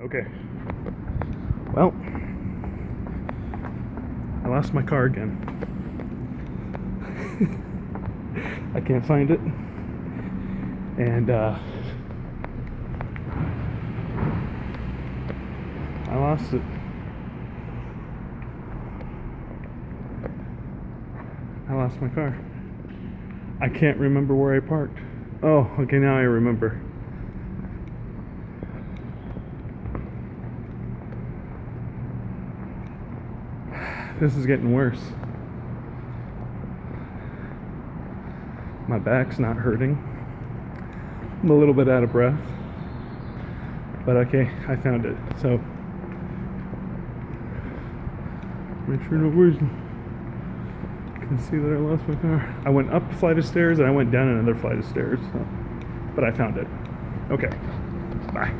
Okay. Well, I lost my car again. I can't find it. And I lost it. I lost my car. I can't remember where I parked. Oh, okay, now I remember. This is getting worse. My back's not hurting. I'm a little bit out of breath. But okay, I found it. So, make sure nobody's can see that I lost my car. I went up a flight of stairs and I went down another flight of stairs. So, but I found it. Okay, bye.